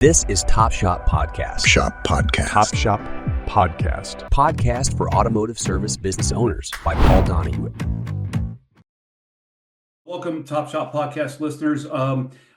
This is Top Shop Podcast. Shop Podcast. Top Shop Podcast. Podcast for automotive service business owners by Paul Donahue. Welcome, Top Shop Podcast listeners.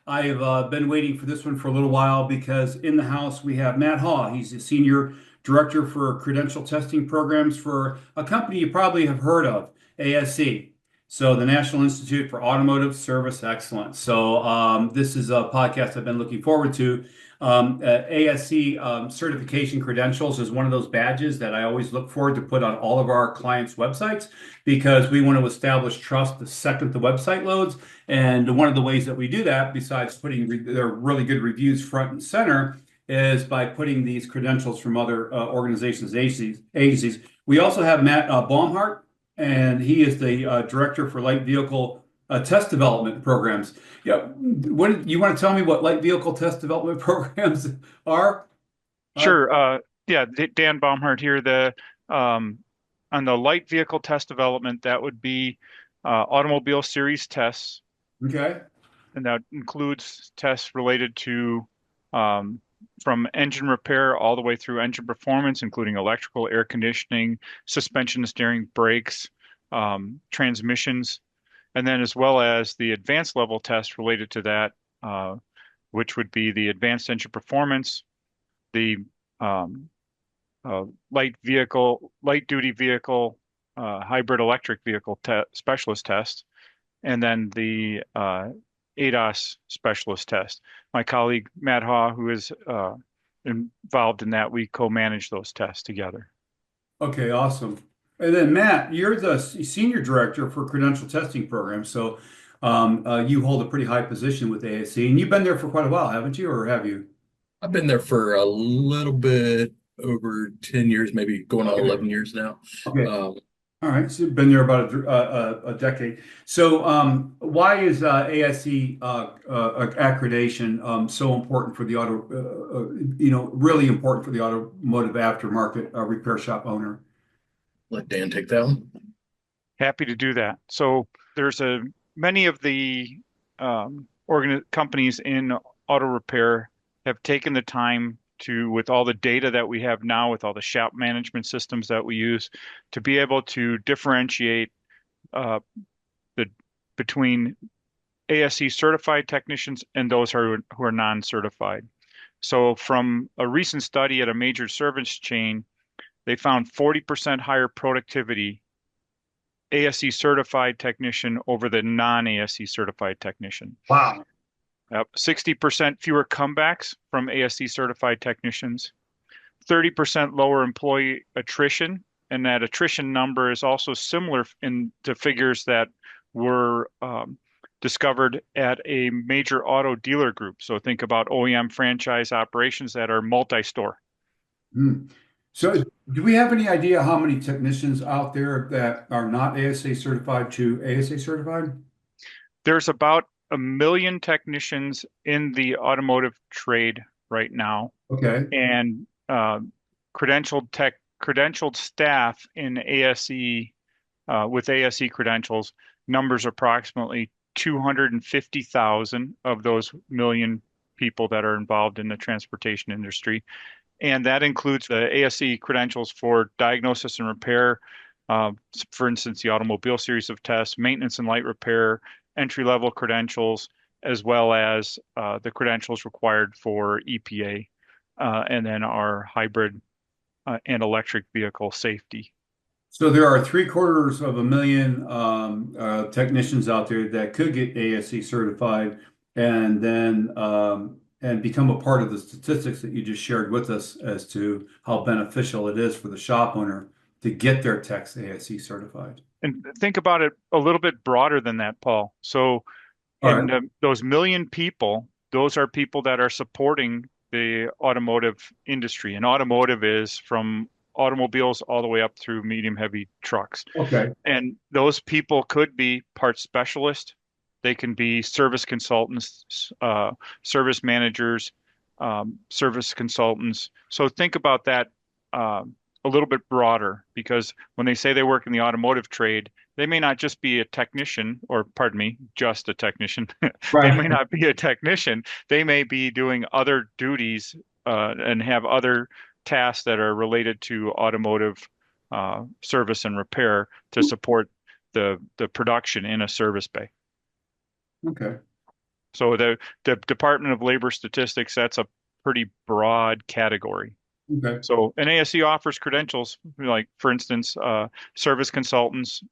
I've been waiting for this one for a little while because in the house we have Matt Haugh. He's the Senior Director for Credential Testing Programs for a company you probably have heard of, ASE. So the National Institute for Automotive Service Excellence. So this is a podcast I've been looking forward to. ASE certification credentials is one of those badges that I always look forward to put on all of our clients' websites because we want to establish trust the second the website loads. And one of the ways that we do that, besides putting their really good reviews front and center, is by putting these credentials from other organizations, agencies. We also have Matt Baumhardt, and he is the Director for Light Vehicle Test Development Programs. Yeah, what you want to tell me what light vehicle test development programs are? Sure. Dan Baumhardt here. On the light vehicle test development, that would be automobile series tests. Okay. And that includes tests related to from engine repair all the way through engine performance, including electrical, air conditioning, suspension, steering, brakes, transmissions. And then as well as the advanced level tests related to that, which would be the advanced engine performance, the light duty vehicle, hybrid electric vehicle specialist test, and then the ADAS specialist test. My colleague, Matt Haugh, who is involved in that, we co-manage those tests together. Okay, awesome. And then Matt, you're the Senior Director for Credential Testing Programs. So you hold a pretty high position with ASE, and you've been there for quite a while, haven't you, or have you? I've been there for a little bit over 10 years, maybe going on 11 years now. Okay. All right. So you've been there about a decade. So why is ASE accreditation so important for the really important for the automotive aftermarket repair shop owner? Let Dan take that one. Happy to do that. So there's many of the companies in auto repair have taken the time to, with all the data that we have now, with all the shop management systems that we use, to be able to differentiate between ASE certified technicians and those who are non-certified. So from a recent study at a major service chain, they found 40% higher productivity ASE certified technician over the non-ASE certified technician. Wow. Yep. 60% fewer comebacks from ASE certified technicians, 30% lower employee attrition, and that attrition number is also similar to figures that were discovered at a major auto dealer group. So think about OEM franchise operations that are multi-store. So do we have any idea how many technicians out there that are not ASE certified to ASE certified? There's about 1 million technicians in the automotive trade right now. Okay. And credentialed staff in ASE with ASE credentials numbers approximately 250,000 of those 1 million people that are involved in the transportation industry. And that includes the ASE credentials for diagnosis and repair, for instance, the automobile series of tests, maintenance and light repair, entry-level credentials, as well as the credentials required for EPA, and then our hybrid and electric vehicle safety. So there are 750,000 technicians out there that could get ASE certified and then and become a part of the statistics that you just shared with us as to how beneficial it is for the shop owner to get their techs ASE certified. And think about it a little bit broader than that, Paul. So those 1 million people, those are people that are supporting the automotive industry. And automotive is from automobiles all the way up through medium heavy trucks. Okay. And those people could be parts specialists. They can be service consultants, service managers, service consultants. So think about that a little bit broader, because when they say they work in the automotive trade, they may not just be a technician, or pardon me, just a technician. They may Right. not be a technician. They may be doing other duties and have other tasks that are related to automotive service and repair to support the production in a service bay. Okay. So the Department of Labor Statistics, that's a pretty broad category. Okay. So an ASE offers credentials, like for instance, service consultants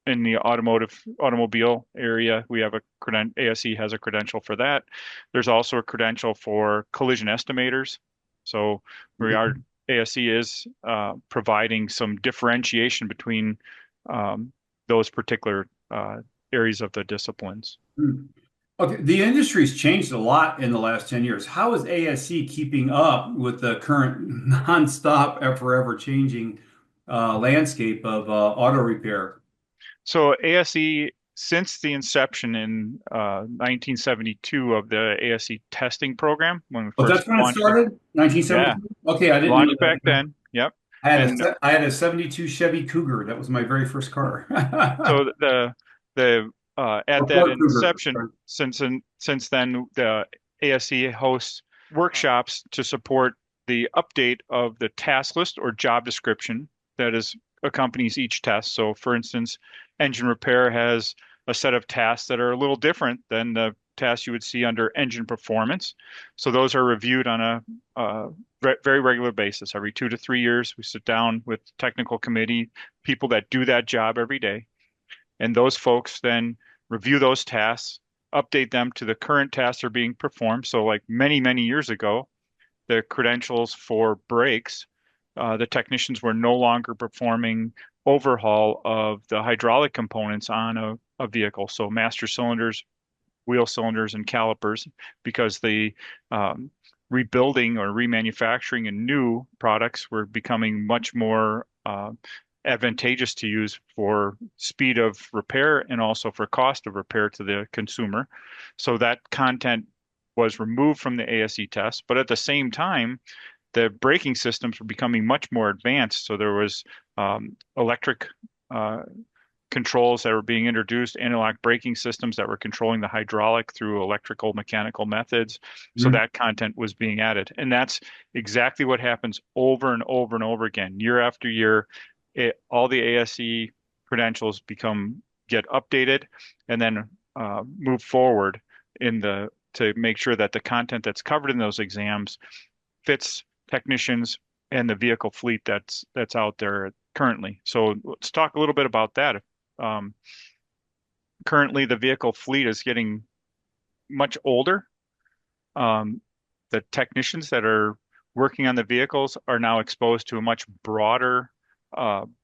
in the automobile area. We have ASE has a credential for that. There's also a credential for collision estimators. So ASE is providing some differentiation between those particular areas of the disciplines. Hmm. Okay, the industry's changed a lot in the last 10 years. How is ASC keeping up with the current nonstop, forever changing landscape of auto repair? So ASE, since the inception in 1972 of the ASE testing program, when we Oh, first that's when it launched it, started? yeah, 1972? Okay, I didn't know launched back that. then. Yep. And I had a 72 Chevy Cougar. That was my very first car. so the Or at that Ford Cougar. inception, Sorry. since then, the ASE hosts workshops to support the update of the task list or job description that is accompanies each test. So, for instance, engine repair has a set of tasks that are a little different than the tasks you would see under engine performance. So those are reviewed on a very regular basis. Every 2 to 3 years, we sit down with technical committee, people that do that job every day, and those folks then review those tasks, update them to the current tasks that are being performed. So, like many years ago, the credentials for brakes, the technicians were no longer performing overhaul of the hydraulic components on a vehicle. So, master cylinders, wheel cylinders, and calipers, because the rebuilding or remanufacturing and new products were becoming much more advantageous to use for speed of repair and also for cost of repair to the consumer. So that content was removed from the ASE test, but at the same time, the braking systems were becoming much more advanced. So there was electric uh, controls that were being introduced, analog braking systems that were controlling the hydraulic through electrical mechanical methods. So Mhm. that content was being added. And that's exactly what happens over and over and over again, year after year. All the ASE credentials get updated and then move forward to make sure that the content that's covered in those exams fits technicians and the vehicle fleet that's out there currently. So let's talk a little bit about that. Um, Currently, the vehicle fleet is getting much older. Um, the technicians that are working on the vehicles are now exposed to a much broader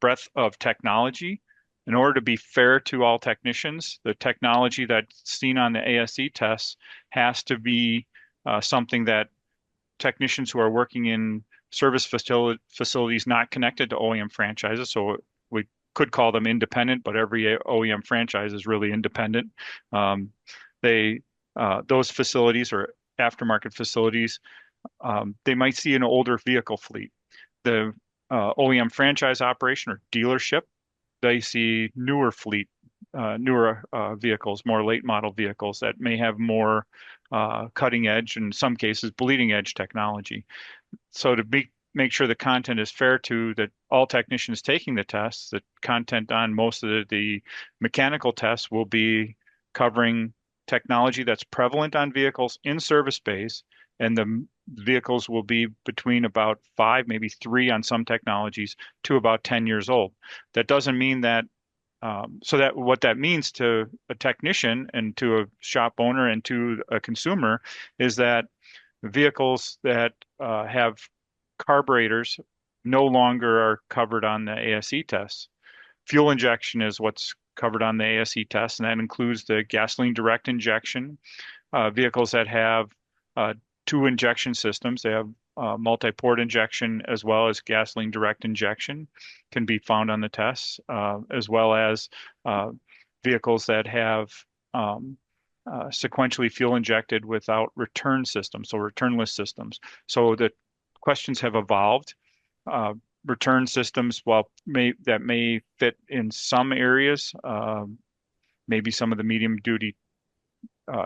breadth of technology. In order to be fair to all technicians, the technology that's seen on the ASE tests has to be something that technicians who are working in facilities not connected to OEM franchises. So we could call them independent, but every OEM franchise is really independent. Um, they Those facilities or aftermarket facilities, they might see an older vehicle fleet. The OEM franchise operation or dealership, they see newer vehicles, more late model vehicles that may have more cutting edge, in some cases, bleeding edge technology. So to make sure the content is fair to all technicians taking the tests, the content on most of the mechanical tests will be covering technology that's prevalent on vehicles in service bays, and the vehicles will be between about 5, maybe 3 on some technologies to about 10 years old. That doesn't mean that so that what that means to a technician and to a shop owner and to a consumer is that vehicles that have carburetors no longer are covered on the ASE tests. Fuel injection is what's covered on the ASE test, and that includes the gasoline direct injection. Vehicles that have uh, two injection systems, they have multi-port injection as well as gasoline direct injection can be found on the tests, as well as uh, vehicles that have um, sequentially fuel injected without return systems, so returnless systems. So the questions have evolved. return systems, that may fit in some areas, maybe some of the medium duty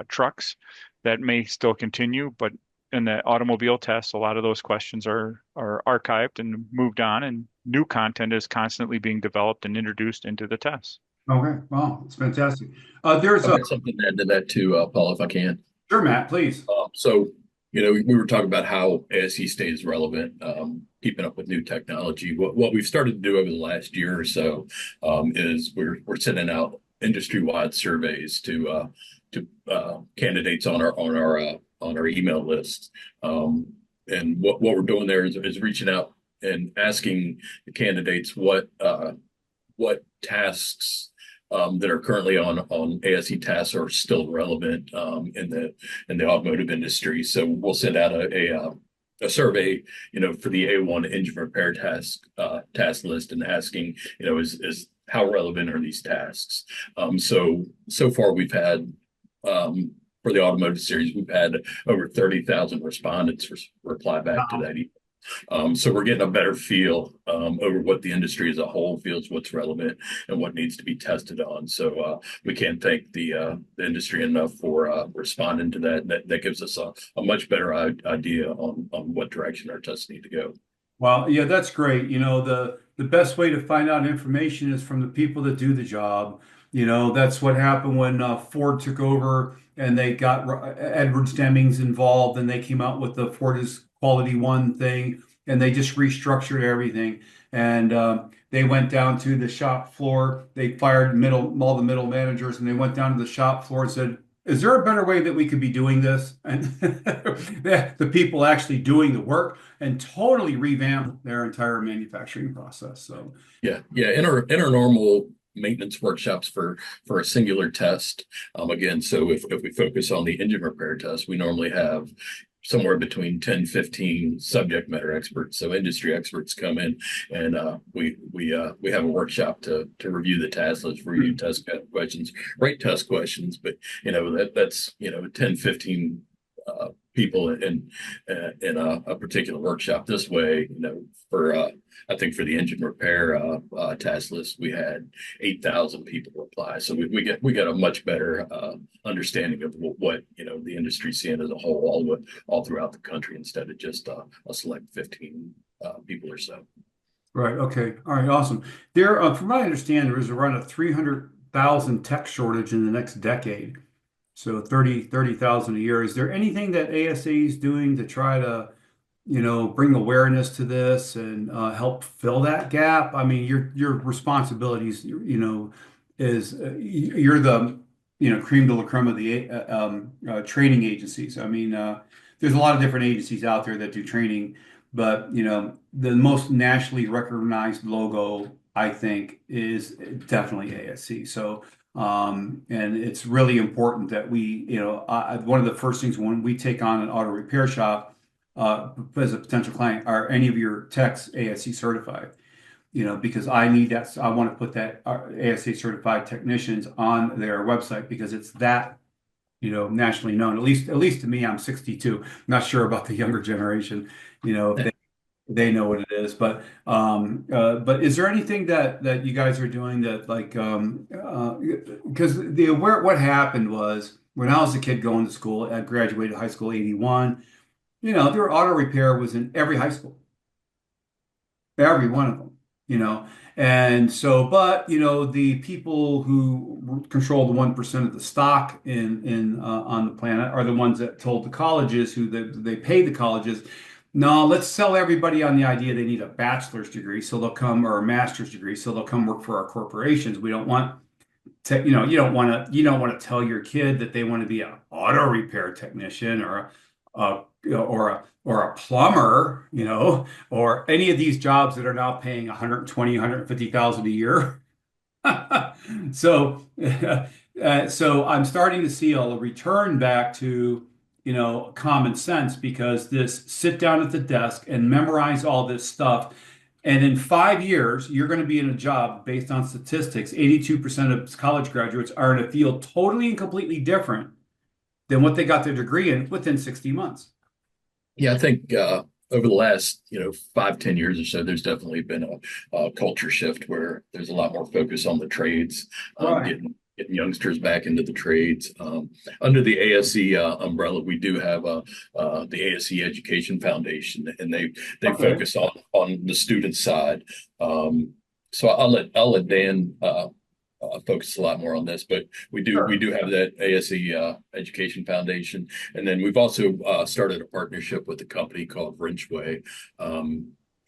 trucks that may still continue, but in the automobile tests, a lot of those questions are archived and moved on, and new content is constantly being developed and introduced into the tests. Okay, wow, it's fantastic. There's I've got something to add to that too, Paul, if I can. sure, Matt, please. So, we were talking about how ASE stays relevant, keeping up with new technology. What we've started to do over the last year or so is we're sending out industry-wide surveys to candidates on our email list. And what we're doing there is reaching out and asking the candidates what tasks that are currently on ASE tasks are still relevant in the automotive industry. So we'll send out a survey, for the A1 engine repair task list, and asking, is how relevant are these tasks? So far we've had for the automotive series, we've had over 30,000 respondents reply back to that. So we're getting a better feel over what the industry as a whole feels, what's relevant, and what needs to be tested on. So we can't thank the industry enough for responding to that. That gives us a much better idea on what direction our tests need to go. Well, yeah, that's great. The best way to find out information is from the people that do the job. That's what happened when Ford took over and they got Edwards Demings involved, and they came out with the Ford is Quality One thing, and they just restructured everything. And they went down to the shop floor. They fired all the middle managers, and they went down to the shop floor and said, is there a better way that we could be doing this? And the people actually doing the work, and totally revamped their entire manufacturing process. So yeah. In our normal maintenance workshops for a singular test, again, so if we focus on the engine repair test, we normally have somewhere between 10, 15 subject matter experts. So industry experts come in, and we have a workshop to review the task list, review test questions, write test questions. But that's 10, 15 people in a particular workshop. This way, for I think for the engine repair task list, we had 8,000 people apply. So we get a much better understanding of what the industry's seeing as a whole, all throughout the country, instead of just a select 15 people or so. right, okay, all right, awesome. There, from what I understand, there is around a 300,000 tech shortage in the next decade. So 30,000 a year. Is there anything that ASE is doing to try to, bring awareness to this and help fill that gap? I mean, your responsibilities, is you're the, cream de la creme of the training agencies. I mean, there's a lot of different agencies out there that do training, but the most nationally recognized logo, I think, is definitely ASE. So. And it's really important that we, one of the first things when we take on an auto repair shop as a potential client, are any of your techs ASE certified? Because I need that. I want to put that ASE certified technicians on their website, because it's that, nationally known. At least to me, I'm 62. Not sure about the younger generation, if they know what it is. But is there anything that you guys are doing that, like, because what happened was, when I was a kid going to school, I graduated high school 81, their auto repair was in every high school, every one of them. And so, but the people who control the 1% of the stock in on the planet are the ones that told the colleges, who they pay the colleges, no, let's sell everybody on the idea they need a bachelor's degree, so they'll come, or a master's degree, so they'll come work for our corporations. We don't want to, you don't want to tell your kid that they want to be an auto repair technician, or a plumber, or any of these jobs that are now paying 120, 150,000 a year. So, so I'm starting to see a return back to, common sense, because this sit down at the desk and memorize all this stuff. And in 5 years, you're going to be in a job based on statistics. 82% of college graduates are in a field totally and completely different than what they got their degree in within 60 months. Yeah, I think over the last, 5, 10 years or so, there's definitely been a culture shift where there's a lot more focus on the trades, Right. getting youngsters back into the trades. Under the ASE umbrella, we do have the ASE Education Foundation, and they Okay. focus on the student side. So I'll let Dan focus a lot more on this, but we Sure. do have that ASE Education Foundation, and then we've also started a partnership with a company called Wrenchway.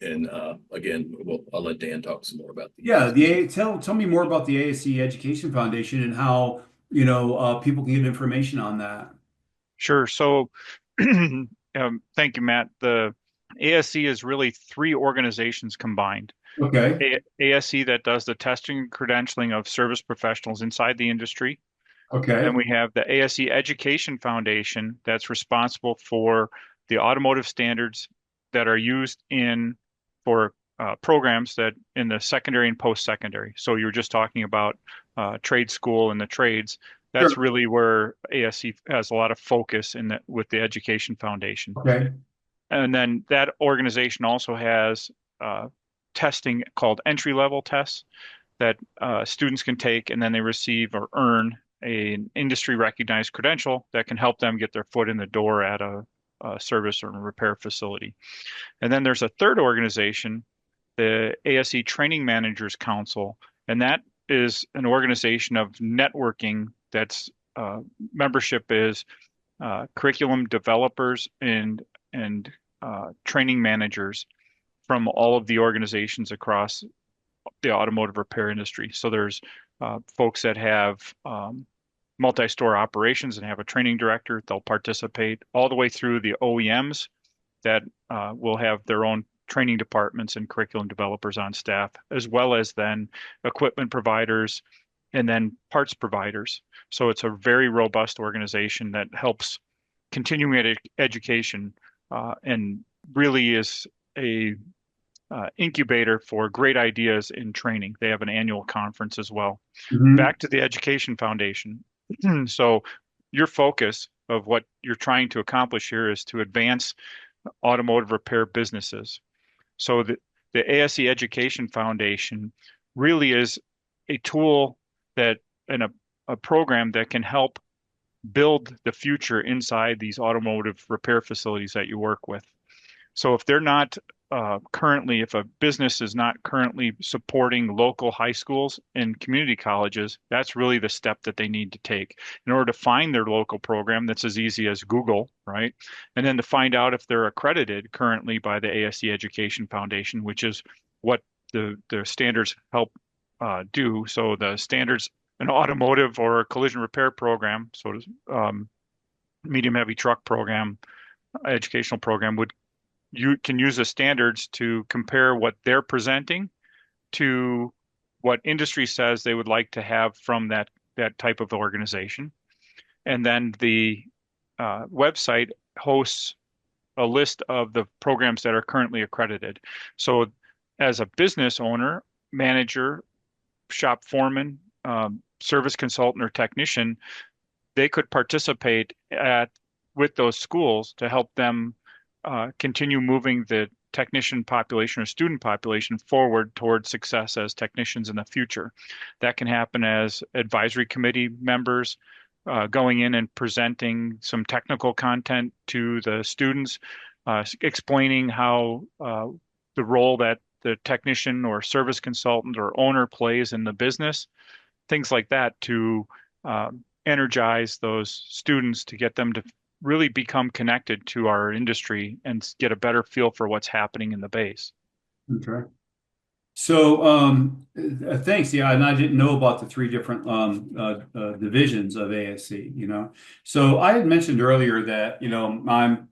And again, I'll let Dan talk some more about Yeah, these. tell me more about the ASE Education Foundation and how, people can get information on that. Sure. So, thank you, Matt. The ASE is really three organizations combined. Okay. ASE that does the testing and credentialing of service professionals inside the industry. Then Okay. we have the ASE Education Foundation that's responsible for the automotive standards that are used in for programs that in the secondary and post-secondary. So you were just talking about trade school and the trades. That's Sure. really where ASE has a lot of focus in with the Education Foundation. Okay. And then that organization also has testing called entry-level tests that students can take, and then they receive or earn an industry recognized credential that can help them get their foot in the door at a service or repair facility. And then there's a third organization, the ASE Training Managers Council, and that is an organization of networking that's membership is curriculum developers and training managers from all of the organizations across the automotive repair industry. So there's folks that have multi-store operations and have a training director. They'll participate all the way through the OEMs that will have their own training departments and curriculum developers on staff, as well as then equipment providers and then parts providers. So it's a very robust organization that helps continuing education and really is a incubator for great ideas in training. They have an annual conference as well. Hmm. Back to the Education Foundation. So your focus of what you're trying to accomplish here is to advance automotive repair businesses. So the ASE Education Foundation really is a tool that and a program that can help build the future inside these automotive repair facilities that you work with. So if they're not currently, if a business is not currently supporting local high schools and community colleges, that's really the step that they need to take in order to find their local program. That's as easy as Google, right? And then to find out if they're accredited currently by the ASE Education Foundation, which is what the standards help do. So the standards, an automotive or a collision repair program, so medium heavy truck program, educational program would you can use the standards to compare what they're presenting to what industry says they would like to have from that type of organization. And then the website hosts a list of the programs that are currently accredited. So as a business owner, manager, shop foreman, service consultant, or technician, they could participate at with those schools to help them continue moving the technician population or student population forward towards success as technicians in the future. That can happen as advisory committee members going in and presenting some technical content to the students, explaining how the role that the technician or service consultant or owner plays in the business, things like that to energize those students to get them to really become connected to our industry and get a better feel for what's happening in the base. Okay. So, thanks. Yeah, and I didn't know about the three different divisions of ASC, So I had mentioned earlier that, I'm,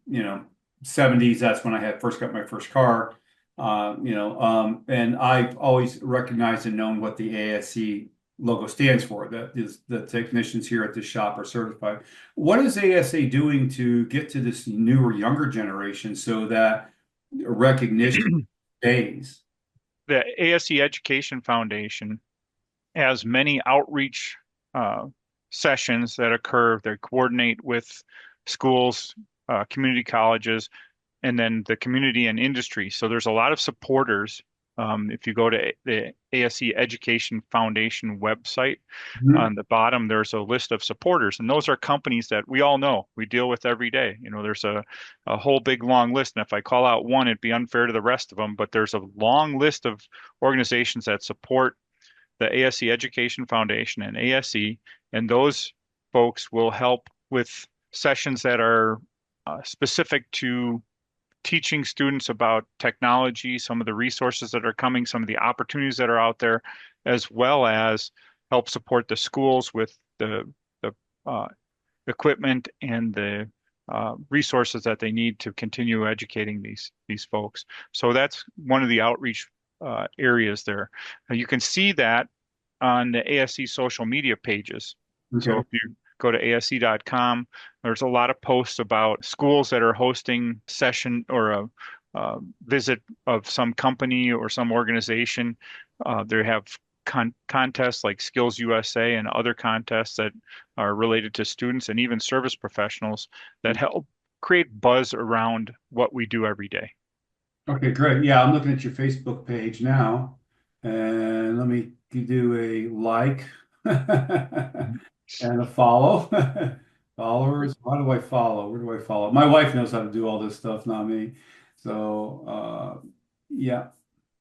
70s, that's when I had first got my first car, and I've always recognized and known what the ASC logo stands for. That is the technicians here at the shop are certified. What is ASA doing to get to this newer, younger generation so that recognition stays? The ASE Education Foundation has many outreach uh, sessions that occur. They coordinate with schools, community colleges, and then the community and industry. So there's a lot of supporters. If you go to the ASE Education Foundation website, Mhm. on the bottom, there's a list of supporters, and those are companies that we all know, we deal with every day. There's a whole big long list, and if I call out one, it'd be unfair to the rest of them, but there's a long list of organizations that support the ASE Education Foundation and ASE, and those folks will help with sessions that are specific to teaching students about technology, some of the resources that are coming, some of the opportunities that are out there, as well as help support the schools with the equipment and the resources that they need to continue educating these folks. So that's one of the outreach areas there. You can see that on the ASE social media pages. So Okay. if you go to ase.com, there's a lot of posts about schools that are hosting session or a visit of some company or some organization. They have contests like Skills USA and other contests that are related to students and even service professionals that help create buzz around what we do every day. Okay, great. Yeah, I'm looking at your Facebook page now, and let me do a like and a follow. Followers, how do I follow? Where do I follow? My wife knows how to do all this stuff, not me. So, yeah.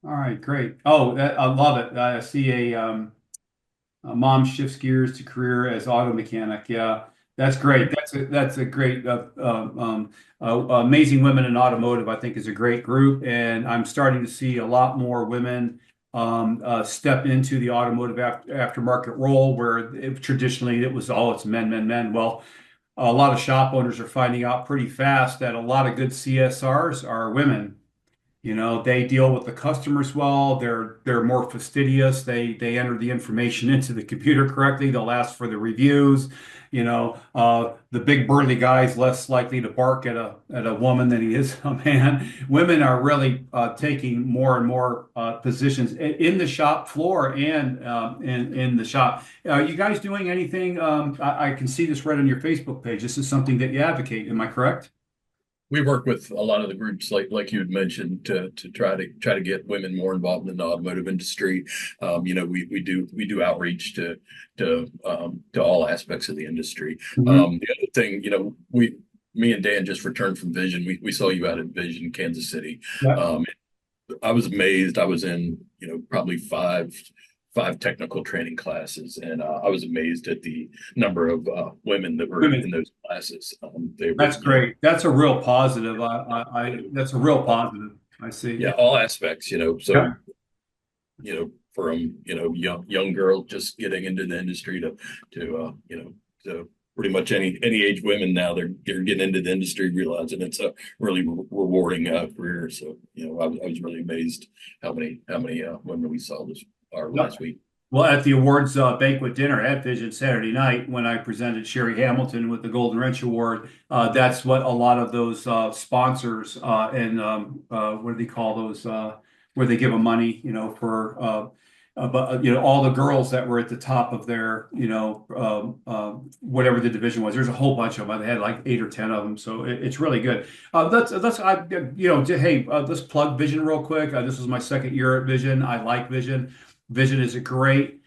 All right, great. Oh, I love it. I see mom shifts gears to career as auto mechanic. Yeah, that's great. That's a great amazing women in automotive. I think is a great group, and I'm starting to see a lot more women step into the automotive aftermarket role where traditionally it was all it's men, men, men. Well, a lot of shop owners are finding out pretty fast that a lot of good CSRs are women. They deal with the customers well. They're more fastidious. They enter the information into the computer correctly. They'll ask for the reviews. The big burly guy is less likely to bark at a woman than he is a man. Women are really taking more and more positions in the shop floor and in the shop. Are you guys doing anything? I can see this right on your Facebook page. This is something that you advocate. Am I correct? We work with a lot of the groups like you had mentioned to try to get women more involved in the automotive industry. We do outreach to all aspects of the industry. Mhm. The other thing, me and Dan just returned from Vision. We saw you out at Vision, Kansas City. Yeah. Um, I was amazed. I was in, probably five technical training classes, and I was amazed at the number of women that were Women. in those classes. They were, That's great. That's a real positive. That's a real positive. I see. yeah, all aspects. So Yeah. from young girl just getting into the industry to pretty much any age women now they're getting into the industry, realizing it's a really rewarding career. So I was really amazed how many women we saw this our Yeah. last week. Well, at the awards banquet dinner at Vision Saturday night, when I presented Sherry Hamilton with the Golden Wrench Award, that's what a lot of those sponsors and what do they call those? Where they give them money, for but all the girls that were at the top of their, whatever the division was. There's a whole bunch of them. They had like 8 or 10 of them, so it's really good. Hey, let's plug Vision real quick. This is my second year at Vision. I like Vision. Vision is a great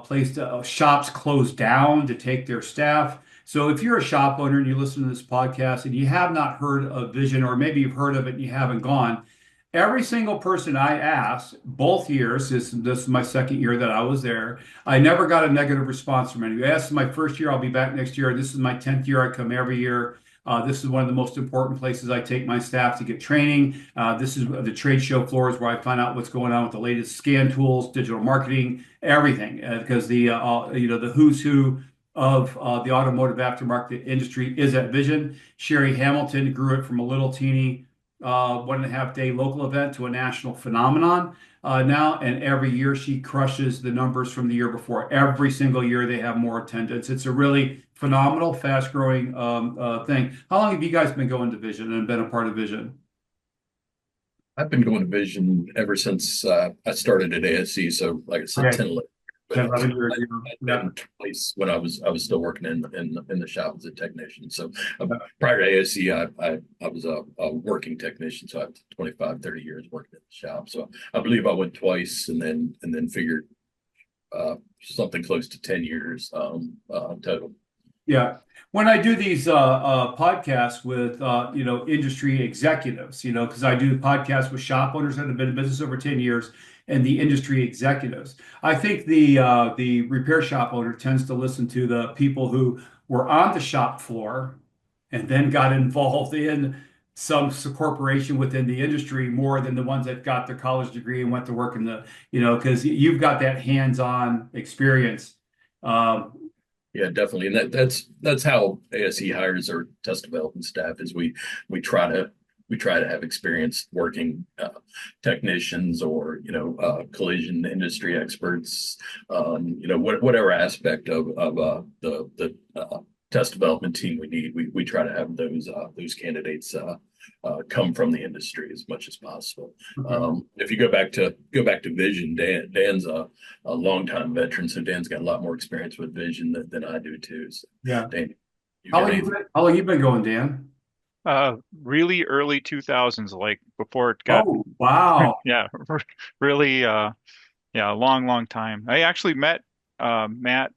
place to shops close down to take their staff. So if you're a shop owner and you listen to this podcast and you have not heard of Vision, or maybe you've heard of it and you haven't gone, every single person I asked, both years, this is my second year that I was there, I never got a negative response from anyone. I asked my first year, I'll be back next year. This is my 10th year. I come every year. This is one of the most important places I take my staff to get training. This is the trade show floors where I find out what's going on with the latest scan tools, digital marketing, everything. Because the who's who of the automotive aftermarket industry is at Vision. Sherry Hamilton grew it from a little teeny 1.5 day local event to a national phenomenon now, and every year she crushes the numbers from the year before. Every single year they have more attendance. It's a really phenomenal, fast-growing thing. How long have you guys been going to Vision and been a part of Vision? I've been going to Vision ever since I started at ASC. So like I said, Okay. 10, 11. But 10, 11 years. I'd been twice when I was still working in the shop as a technician. So Yeah. prior to ASE, I was a working technician. So I have 25, 30 years working in the shop. So I believe I went twice and then figured something close to 10 years total. Yeah. When I do these podcasts with industry executives, because I do podcasts with shop owners that have been in business over 10 years and the industry executives. I think the repair shop owner tends to listen to the people who were on the shop floor and then got involved in some corporation within the industry more than the ones that got their college degree and went to work in because you've got that hands-on experience. Yeah, definitely. And that's how ASE hires our test development staff is we try to have experienced working technicians or collision industry experts, whatever aspect of the test development team we need. We try to have those candidates come from the industry as much as possible. Okay. If you go back to Vision, Dan's a longtime veteran, so Dan's got a lot more experience with Vision than I do too. So, Yeah. Dan, How long you been going, Dan? Really early 2000s, like before it got, Oh, wow. yeah, really, yeah, long time. I actually met Matt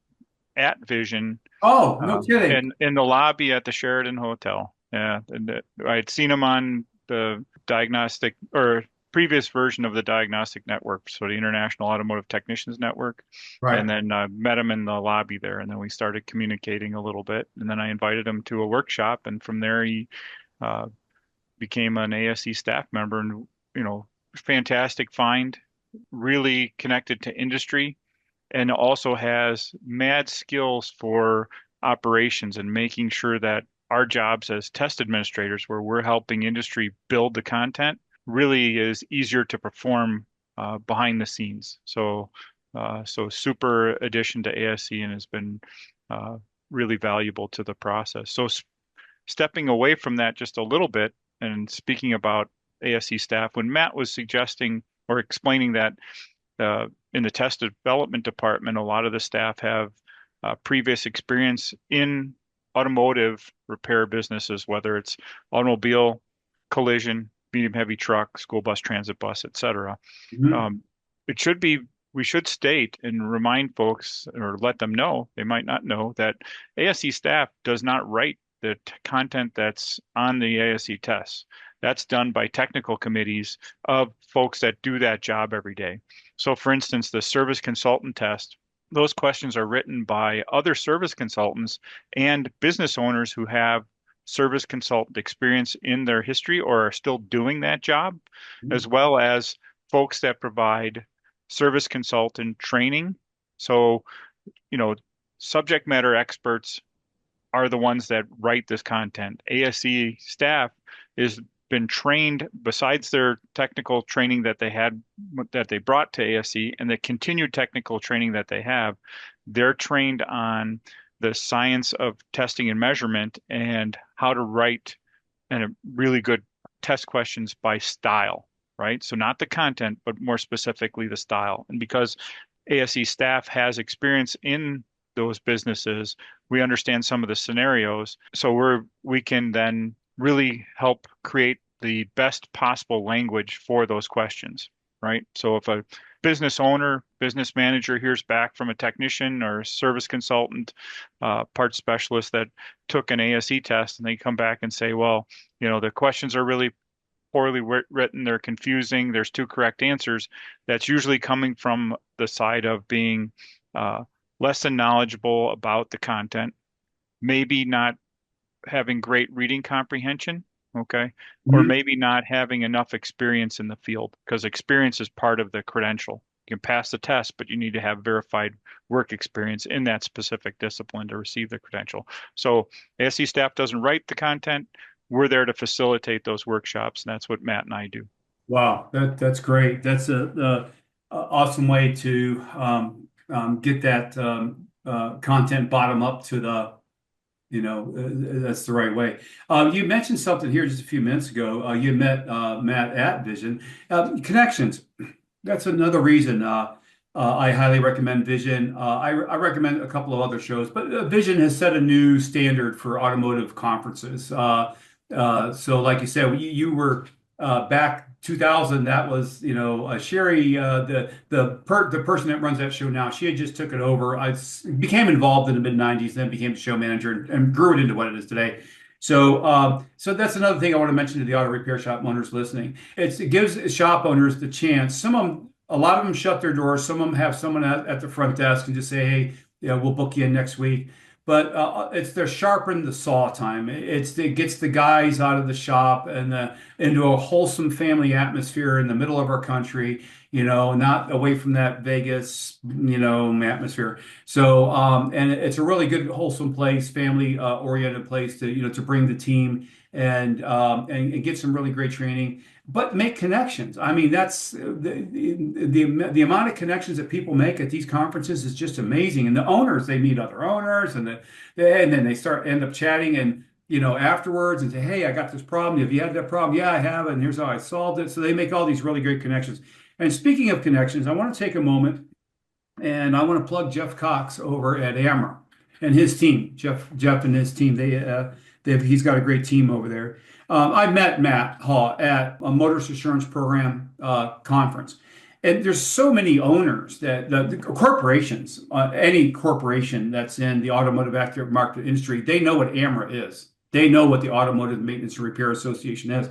at Vision Oh, no kidding. in the lobby at the Sheraton Hotel. Yeah, and I'd seen him on the diagnostic or previous version of the diagnostic network, so the International Automotive Technicians Network, Right. and then met him in the lobby there, and then we started communicating a little bit, and then I invited him to a workshop, and from there he uh, became an ASE staff member, and fantastic find, really connected to industry, and also has mad skills for operations and making sure that our jobs as test administrators, where we're helping industry build the content, really is easier to perform behind the scenes. So super addition to ASE and has been uh, really valuable to the process. So stepping away from that just a little bit and speaking about ASE staff, when Matt was suggesting or explaining that in the test development department, a lot of the staff have previous experience in automotive repair businesses, whether it's automobile, collision, medium heavy truck, school bus, transit bus, etc. Mhm. It should be, we should state and remind folks or let them know, they might not know, that ASE staff does not write the content that's on the ASE tests. That's done by technical committees of folks that do that job every day. So, for instance, the service consultant test, those questions are written by other service consultants and business owners who have service consultant experience in their history or are still doing that job, as well as folks that provide service consultant training. So, subject matter experts are the ones that write this content. ASE staff is been trained besides their technical training that they brought to ASE and the continued technical training that they have. They're trained on the science of testing and measurement and how to write and really good test questions by style, right? So not the content, but more specifically the style. And because ASE staff has experience in those businesses, we understand some of the scenarios. So we can then really help create the best possible language for those questions, right? So if a business owner, business manager hears back from a technician or a service consultant, parts specialist that took an ASE test and they come back and say, well, the questions are really poorly written, they're confusing, there's two correct answers, that's usually coming from the side of being less than knowledgeable about the content, maybe not having great reading comprehension, okay, or Mhm. maybe not having enough experience in the field, because experience is part of the credential. You can pass the test, but you need to have verified work experience in that specific discipline to receive the credential. So ASE staff doesn't write the content. We're there to facilitate those workshops, and that's what Matt and I do. Wow, that's great. That's a awesome way to get that content bottom up to that's the right way. You mentioned something here just a few minutes ago. You met Matt at Vision. Connections. That's another reason. I highly recommend Vision. I recommend a couple of other shows, but Vision has set a new standard for automotive conferences. So, like you said, you were back 2000. That was, Sherry, the person that runs that show now. She had just took it over. I became involved in the mid '90s, then became the show manager and grew it into what it is today. So that's another thing I want to mention to the auto repair shop owners listening. It gives shop owners the chance. A lot of them shut their doors. Some of them have someone at the front desk and just say, "Hey, yeah, we'll book you in next week." But it's their sharpen the saw time. It gets the guys out of the shop and into a wholesome family atmosphere in the middle of our country. Not away from that Vegas, atmosphere. So, and it's a really good, wholesome place, family oriented place to bring the team and get some really great training, but make connections. I mean, that's the amount of connections that people make at these conferences is just amazing. And the owners, they meet other owners, and then they end up chatting and afterwards and say, "Hey, I got this problem. Have you had that problem?" "Yeah, I have, and here's how I solved it." So they make all these really great connections. And speaking of connections, I want to take a moment and I want to plug Jeff Cox over at AMRA and his team. Jeff and his team. He's got a great team over there. I met Matt Haugh at a Motorist Assurance Program conference. And there's so many owners that the corporations, any corporation that's in the automotive aftermarket industry, they know what AMRA is. They know what the Automotive Maintenance and Repair Association is.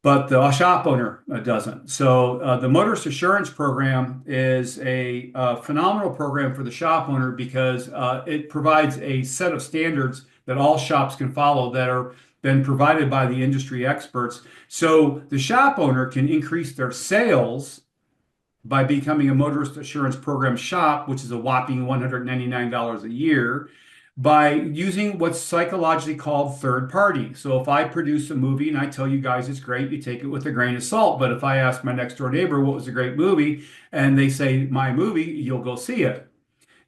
But the shop owner doesn't. So the Motorist Assurance Program is a phenomenal program for the shop owner because it provides a set of standards that all shops can follow that are been provided by the industry experts. So the shop owner can increase their sales by becoming a Motorist Assurance Program shop, which is a whopping $199 a year, by using what's psychologically called third party. So if I produce a movie and I tell you guys it's great, you take it with a grain of salt. But if I ask my next door neighbor what was a great movie and they say my movie, you'll go see it.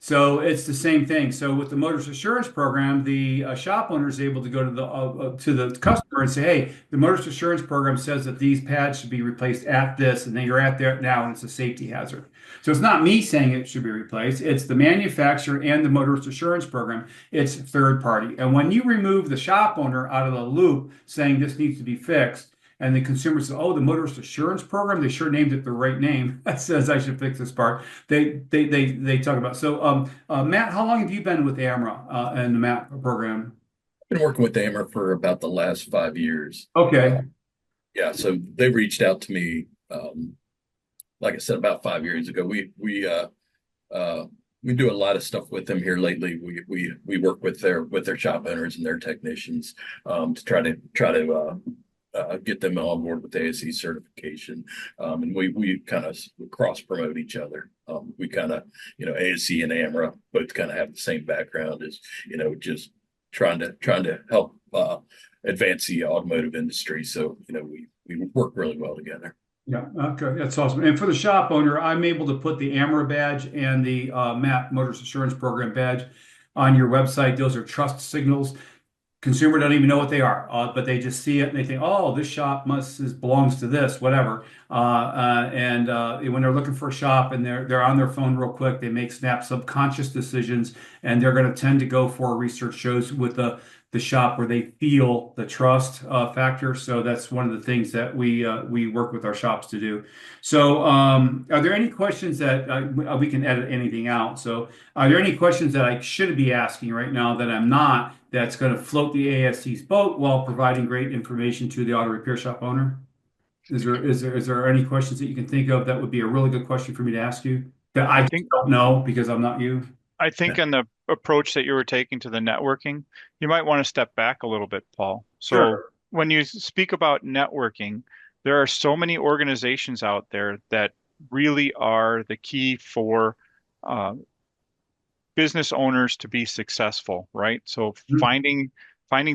So it's the same thing. So with the Motorist Assurance Program, the shop owner is able to go to the customer and say, "Hey, the Motorist Assurance Program says that these pads should be replaced at this, and then you're at there now, and it's a safety hazard." So it's not me saying it should be replaced. It's the manufacturer and the Motorist Assurance Program. It's third party. And when you remove the shop owner out of the loop saying this needs to be fixed, and the consumer says, "Oh, the Motorist Assurance Program, they sure named it the right name. That says I should fix this part." They talk about. So, Matt, how long have you been with AMRA and the MAP program? I've been working with AMR for about the last 5 years. Okay. Yeah, so they reached out to me, like I said, about 5 years ago. We do a lot of stuff with them here lately. We work with their shop owners and their technicians to try to get them on board with ASE certification. And we kind of cross promote each other. We kind of, ASE and AMRA both kind of have the same background as, just trying to help advance the automotive industry. So, we work really well together. Yeah, okay, that's awesome. And for the shop owner, I'm able to put the AMRA badge and the MAP Motorist Assurance Program badge on your website. Those are trust signals. Consumer doesn't even know what they are, but they just see it and they think, "Oh, this shop belongs to this, whatever." And when they're looking for a shop and they're on their phone real quick, they make snap subconscious decisions, and they're going to tend to go for research shows with the shop where they feel the trust factor. So that's one of the things that we work with our shops to do. So are there any questions that we can edit anything out? So are there any questions that I should be asking right now that I'm not, that's going to float the ASC's boat while providing great information to the auto repair shop owner? Is there any questions that you can think of that would be a really good question for me to ask you that I don't know because I'm not you? I think in the approach that you were taking to the networking, you might want to step back a little bit, Paul. So Sure. when you speak about networking, there are so many organizations out there that really are the key for business owners to be successful, right? So finding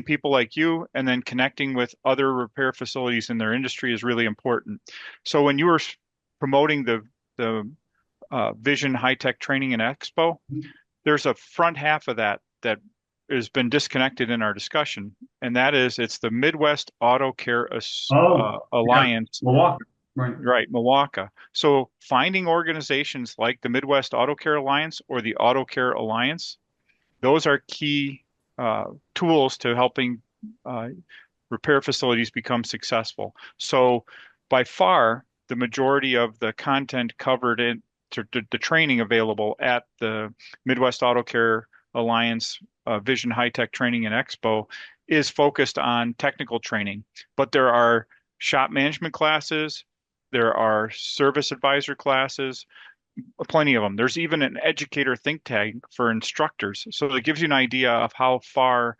people like you and then connecting with other repair facilities in their industry is really important. So when you were promoting the Vision High Tech Training and Expo, there's a front half of that has been disconnected in our discussion, and that is it's the Midwest Auto Care Alliance. Milwaukee. Right. Right, Milwaukee. So finding organizations like the Midwest Auto Care Alliance or the Auto Care Alliance, those are key tools to helping uh, repair facilities become successful. So by far, the majority of the content covered in the training available at the Midwest Auto Care Alliance Vision High Tech Training and Expo is focused on technical training, but there are shop management classes, there are service advisor classes, plenty of them. There's even an educator think tank for instructors. So it gives you an idea of how far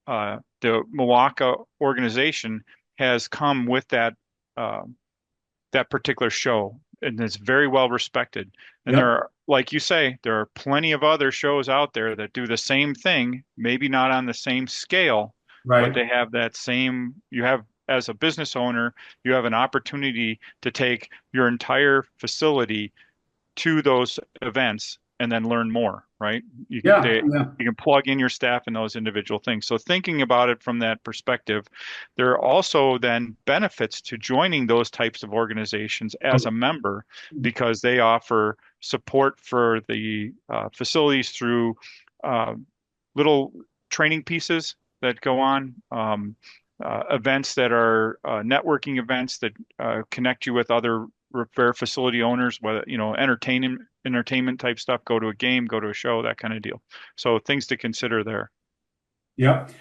the Milwaukee organization has come with uh, that particular show, and it's very well respected. And there Yep. are, like you say, there are plenty of other shows out there that do the same thing, maybe not on the same scale, but Right. they have that same, you have, as a business owner, you have an opportunity to take your entire facility to those events and then learn more, right? Yeah. Yeah. You can plug in your staff in those individual things. So thinking about it from that perspective, there are also then benefits to joining those types of organizations as a member because they offer support for the facilities through uh, little training pieces that go on. Events that are networking events that connect you with other repair facility owners, whether, entertainment type stuff, go to a game, go to a show, that kind of deal. So things to consider there. Yep.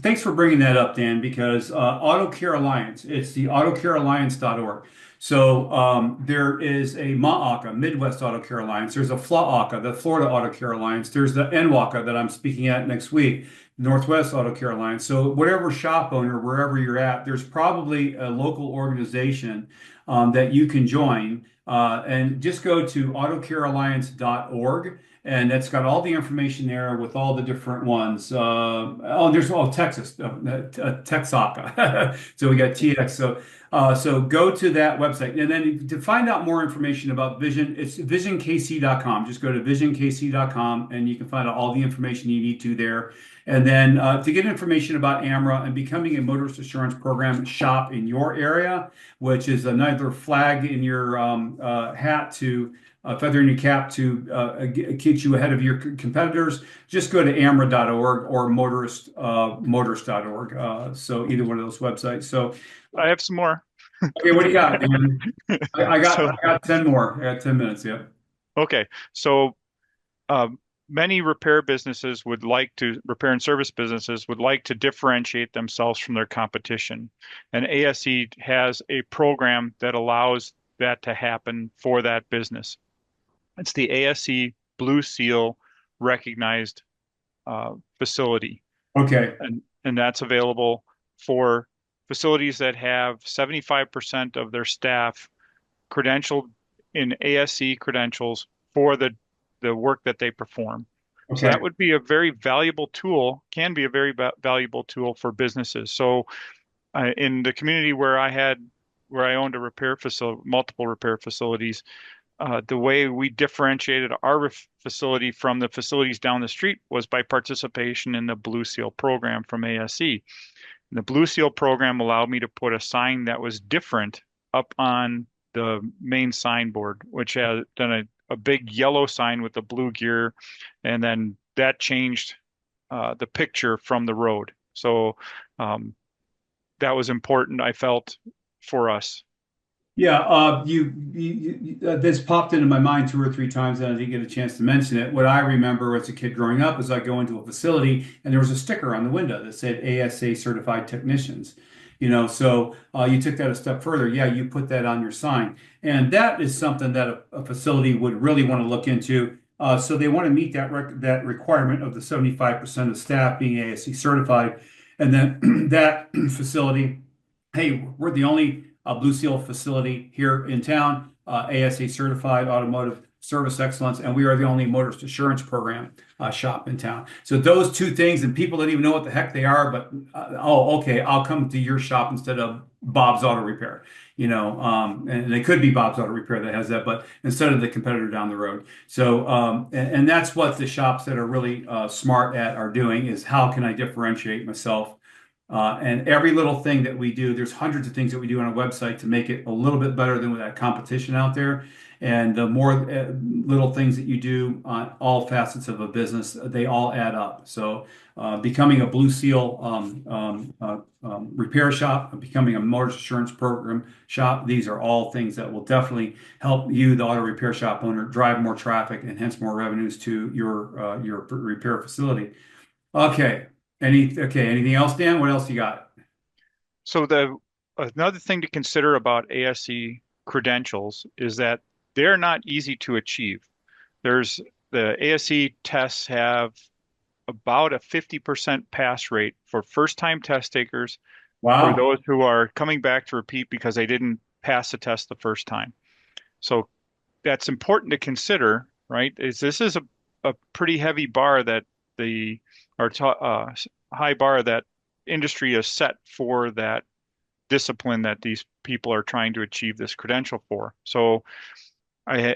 Thanks for bringing that up, Dan, because Auto Care Alliance, it's the autocarealliance.org. So there is a MAACA, Midwest Auto Care Alliance. There's a FLAACA, the Florida Auto Care Alliance. There's the NWACA that I'm speaking at next week, Northwest Auto Care Alliance. So whatever shop owner, wherever you're at, there's probably a local organization that you can join. And just go to autocarealliance.org. And that's got all the information there with all the different ones. There's Texas, Texaca. So we got TX. So go to that website. And then to find out more information about Vision, it's visionkc.com. Just go to visionkc.com and you can find out all the information you need to there. And then to get information about AMRA and becoming a motorist assurance program shop in your area, which is another flag in your hat to feather in your cap to keep you ahead of your competitors, just go to amra.org or motorist.org. So either one of those websites. So, I have some more. okay, what do you got, man? So, I got 10 more. I got 10 minutes. Yeah. okay. So, many repair and service businesses would like to differentiate themselves from their competition. And ASE has a program that allows that to happen for that business. It's the ASE Blue Seal recognized facility, Okay. and that's available for facilities that have 75% of their staff credentialed in ASE credentials for the work that they perform. So Okay. that would be a very valuable tool, can be a very valuable tool for businesses. So in the community where I owned a repair facility, multiple repair facilities, the way we differentiated our facility from the facilities down the street was by participation in the Blue Seal program from ASE. And the Blue Seal program allowed me to put a sign that was different up on the main signboard, which had done a big yellow sign with the blue gear, and then that changed the picture from the road. So that was important, I felt, for us. Yeah, this popped into my mind two or three times, and I didn't get a chance to mention it. What I remember as a kid growing up is I go into a facility, and there was a sticker on the window that said ASA certified technicians. So you took that a step further. Yeah, you put that on your sign, and that is something that a facility would really want to look into. So they want to meet that requirement of the 75% of staff being ASC certified, and then that facility, hey, we're the only Blue Seal facility here in town, ASA certified automotive service excellence, and we are the only motorist assurance program shop in town. So those two things, and people don't even know what the heck they are, but okay, I'll come to your shop instead of Bob's Auto Repair. And it could be Bob's Auto Repair that has that, but instead of the competitor down the road. So, and that's what the shops that are really smart at are doing is how can I differentiate myself And every little thing that we do, there's hundreds of things that we do on a website to make it a little bit better than with that competition out there. And the more little things that you do on all facets of a business, they all add up. So becoming a Blue Seal repair shop, becoming a motor insurance program shop, these are all things that will definitely help you, the auto repair shop owner, drive more traffic and hence more revenues to your repair facility. Okay. Anything else, Dan? What else you got? So another thing to consider about ASE credentials is that they're not easy to achieve. There's the ASE tests have about a 50% pass rate for first-time test takers or Wow. those who are coming back to repeat because they didn't pass the test the first time. So that's important to consider, right? This is a pretty heavy bar that the or high bar that industry is set for that discipline that these people are trying to achieve this credential for. So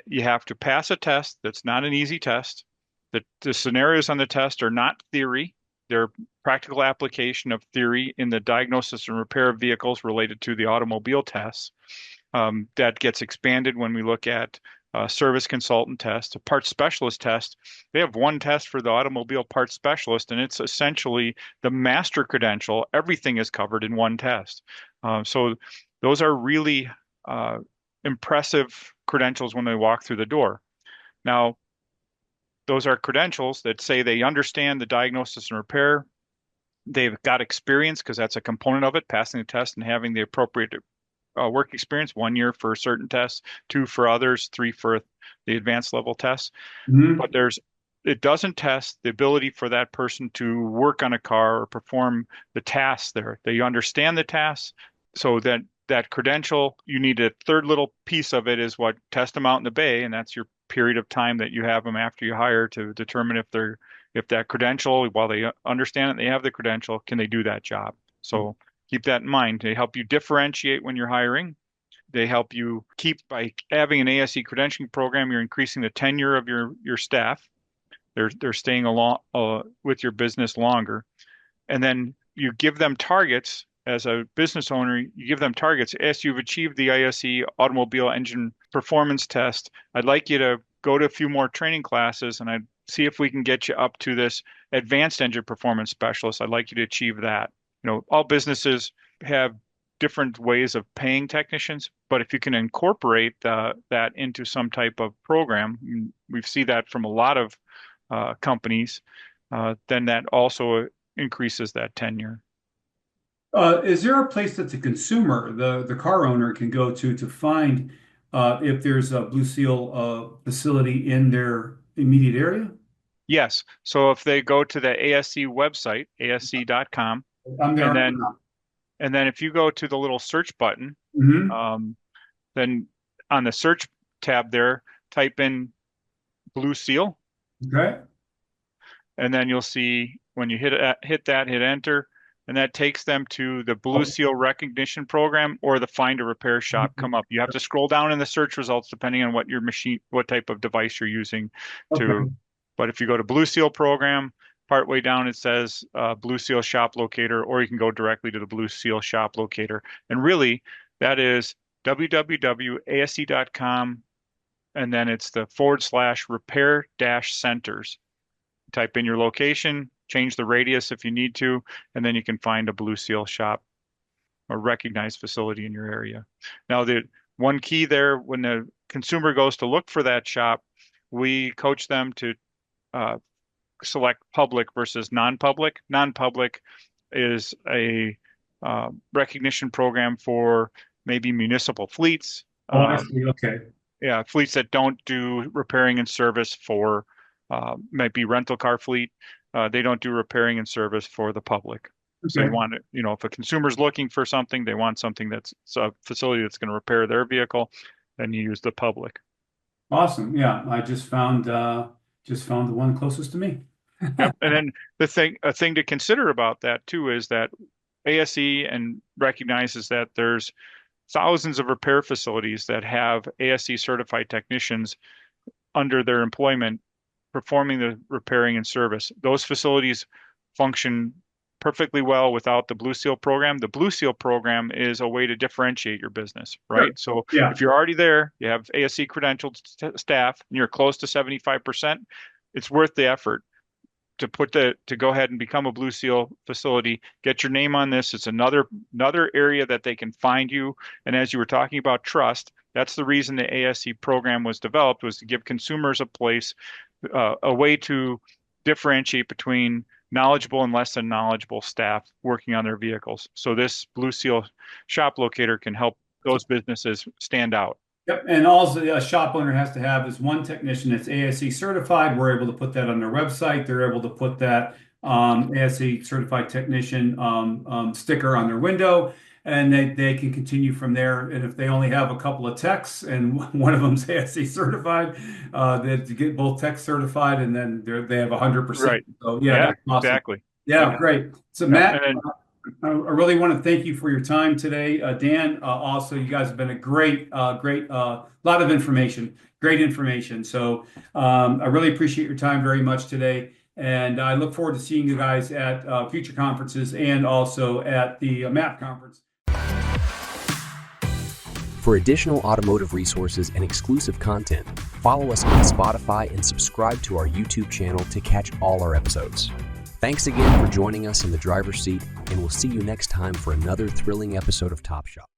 you have to pass a test that's not an easy test. The scenarios on the test are not theory. They're practical application of theory in the diagnosis and repair of vehicles related to the automobile tests. That gets expanded when we look at service consultant test, a parts specialist test. They have one test for the automobile parts specialist, and it's essentially the master credential. Everything is covered in one test. So those are really impressive credentials when they walk through the door. Now, those are credentials that say they understand the diagnosis and repair. They've got experience because that's a component of it, passing the test and having the appropriate work experience, 1 year for certain tests, 2 for others, 3 for the advanced level tests. Mhm. But it doesn't test the ability for that person to work on a car or perform the tasks there. They understand the tasks, so that credential, you need a third little piece of it is what test them out in the bay, and that's your period of time that you have them after you hire to determine if that credential, while they understand it, they have the credential, can they do that job? So keep that in mind. They help you differentiate when you're hiring. They help you keep by having an ASE credentialing program, you're increasing the tenure of your staff. They're staying along with your business longer. And then you give them targets as a business owner, you give them targets. As you've achieved the ISE automobile engine performance test, I'd like you to go to a few more training classes and I'd see if we can get you up to this advanced engine performance specialist. I'd like you to achieve that. All businesses have different ways of paying technicians, but if you can incorporate that into some type of program, we've seen that from a lot of companies, then that also increases that tenure. Is there a place that the consumer, the car owner, can go to find if there's a Blue Seal facility in their immediate area? Yes. So if they go to the ASC website, asc.com, I'm and there. then if you go to the little search button, Mm-hmm. um, then on the search tab there, type in Blue Seal, Okay. and then you'll see when you hit enter, and that takes them to the Blue Oh, Seal recognition program or the Find a Repair Shop come up. You have to scroll down in the search results depending on what your machine, what type of device you're using to. okay. But if you go to Blue Seal program, partway down it says Blue Seal Shop Locator, or you can go directly to the Blue Seal Shop Locator. And really, that is www.asc.com, and then it's the /repair-centers. Type in your location, change the radius if you need to, and then you can find a Blue Seal shop or recognized facility in your area. Now, the one key there, when the consumer goes to look for that shop, we coach them to select public versus non-public. Non-public is a recognition program for maybe municipal fleets. Oh, I see. Okay. Yeah, fleets that don't do repairing and service for might be rental car fleet. They don't do repairing and service for the public. So you Okay. want it, if a consumer's looking for something, they want something that's a facility that's going to repair their vehicle, then you use the public. Awesome. Yeah, I just found the one closest to me. Yep. And then a thing to consider about that too is that ASE and recognizes that there's thousands of repair facilities that have ASE certified technicians under their employment performing the repairing and service. Those facilities function perfectly well without the Blue Seal program. The Blue Seal program is a way to differentiate your business, right? Sure. So Yeah. if you're already there, you have ASE credentialed staff, and you're close to 75%, it's worth the effort to go ahead and become a Blue Seal facility. Get your name on this. It's another area that they can find you. And as you were talking about trust, that's the reason the ASE program was developed, was to give consumers a way to differentiate between knowledgeable and less than knowledgeable staff working on their vehicles. So this Blue Seal shop locator can help those businesses stand out. Yep, and all a shop owner has to have is one technician that's ASE certified. We're able to put that on their website. They're able to put that ASE certified technician sticker on their window, and they can continue from there. And if they only have a couple of techs and one of them's ASE certified, they have to get both techs certified, and then they have 100%. Right. So yeah, that's awesome. Exactly. Yeah, great. So Matt, and I really want to thank you for your time today, Dan. Also, you guys have been a great lot of information, great information. So I really appreciate your time very much today, and I look forward to seeing you guys at future conferences and also at the MAP conference. For additional automotive resources and exclusive content, follow us on Spotify and subscribe to our YouTube channel to catch all our episodes. Thanks again for joining us in the driver's seat, and we'll see you next time for another thrilling episode of Top Shop.